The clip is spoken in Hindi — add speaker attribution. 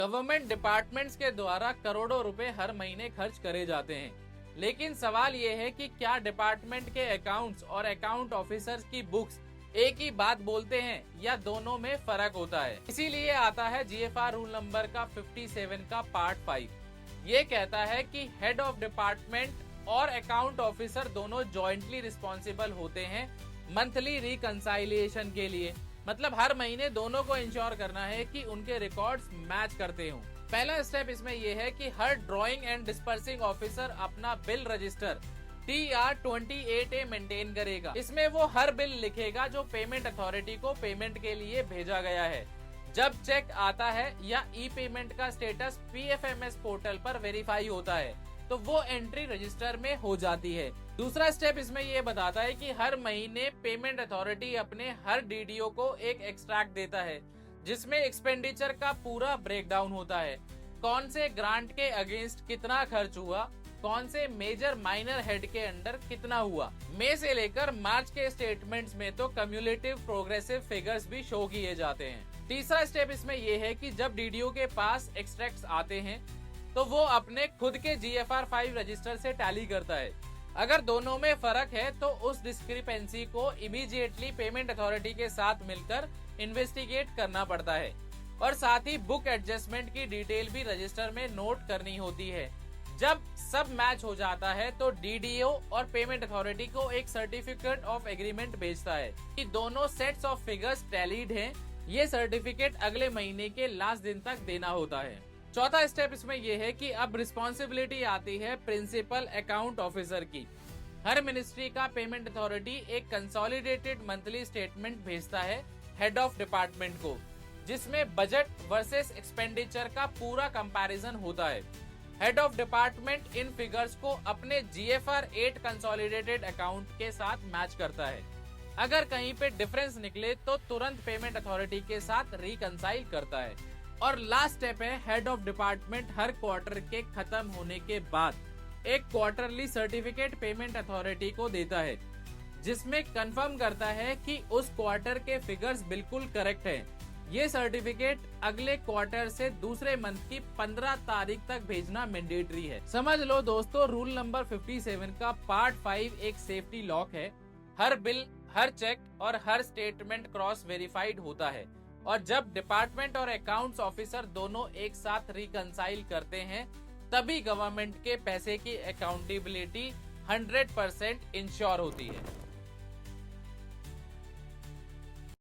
Speaker 1: गवर्नमेंट डिपार्टमेंट्स के द्वारा करोड़ों रुपए हर महीने खर्च करे जाते हैं, लेकिन सवाल ये है कि क्या डिपार्टमेंट के अकाउंट्स और अकाउंट ऑफिसर्स की बुक्स एक ही बात बोलते हैं या दोनों में फर्क होता है। इसीलिए आता है जीएफआर रूल नंबर का 57 का पार्ट 5। ये कहता है कि हेड ऑफ डिपार्टमेंट और अकाउंट ऑफिसर दोनों जॉइंटली रिस्पॉन्सिबल होते हैं मंथली रिकंसाइलिएशन के लिए। मतलब हर महीने दोनों को इंश्योर करना है कि उनके रिकॉर्ड्स मैच करते हों। पहला स्टेप इसमें यह है कि हर ड्राइंग एंड डिस्पर्सिंग ऑफिसर अपना बिल रजिस्टर TR28A मेंटेन करेगा। इसमें वो हर बिल लिखेगा जो पेमेंट अथॉरिटी को पेमेंट के लिए भेजा गया है। जब चेक आता है या ई पेमेंट का स्टेटस PFMS पोर्टल पर वेरीफाई होता है तो वो एंट्री रजिस्टर में हो जाती है। दूसरा स्टेप इसमें ये बताता है कि हर महीने पेमेंट अथॉरिटी अपने हर DDO को एक एक्सट्रैक्ट देता है जिसमें एक्सपेंडिचर का पूरा ब्रेकडाउन होता है। कौन से ग्रांट के अगेंस्ट कितना खर्च हुआ, कौन से मेजर माइनर हेड के अंडर कितना हुआ। मई से लेकर मार्च के स्टेटमेंट्स में तो कम्युलेटिव प्रोग्रेसिव फिगर्स भी शो किए जाते हैं। तीसरा स्टेप इसमें यह है कि जब DDO के पास एक्सट्रैक्ट्स आते हैं तो वो अपने खुद के GFR 5 रजिस्टर से टैली करता है। अगर दोनों में फर्क है तो उस डिस्क्रिपेंसी को इमीडिएटली पेमेंट अथॉरिटी के साथ मिलकर इन्वेस्टिगेट करना पड़ता है और साथ ही बुक एडजस्टमेंट की डिटेल भी रजिस्टर में नोट करनी होती है। जब सब मैच हो जाता है तो DDO और पेमेंट अथॉरिटी को एक सर्टिफिकेट ऑफ एग्रीमेंट भेजता है कि दोनों सेट्स ऑफ फिगर्स टैलीड हैं। ये सर्टिफिकेट अगले महीने के लास्ट दिन तक देना होता है। चौथा स्टेप इसमें यह है कि अब रिस्पॉन्सिबिलिटी आती है प्रिंसिपल अकाउंट ऑफिसर की। हर मिनिस्ट्री का पेमेंट अथॉरिटी एक कंसोलिडेटेड मंथली स्टेटमेंट भेजता है हेड ऑफ डिपार्टमेंट को, जिसमें बजट वर्सेस एक्सपेंडिचर का पूरा कंपैरिजन होता है। Head of department in figures को अपने GFR 8 कंसोलिडेटेड अकाउंट के साथ मैच करता है। अगर कहीं पे डिफरेंस निकले तो तुरंत पेमेंट अथॉरिटी के साथ रिकंसाइल करता है। और लास्ट स्टेप है head of department her quarter के खत्म होने के बाद एक क्वार्टरली सर्टिफिकेट पेमेंट अथॉरिटी को देता है जिसमें कंफर्म करता है कि उस क्वार्टर के फिगर्स बिल्कुल करेक्ट हैं। ये सर्टिफिकेट अगले क्वार्टर से दूसरे मंथ की 15 तारीख तक भेजना मैंडेटरी है। समझ लो दोस्तों, रूल नंबर 57 का पार्ट 5 एक सेफ्टी लॉक है। हर बिल, हर चेक और हर स्टेटमेंट क्रॉस वेरीफाइड होता है और जब डिपार्टमेंट और अकाउंट्स ऑफिसर दोनों एक साथ रिकंसाइल करते हैं तभी गवर्नमेंट के पैसे की अकाउंटेबिलिटी 100% इंश्योर होती है।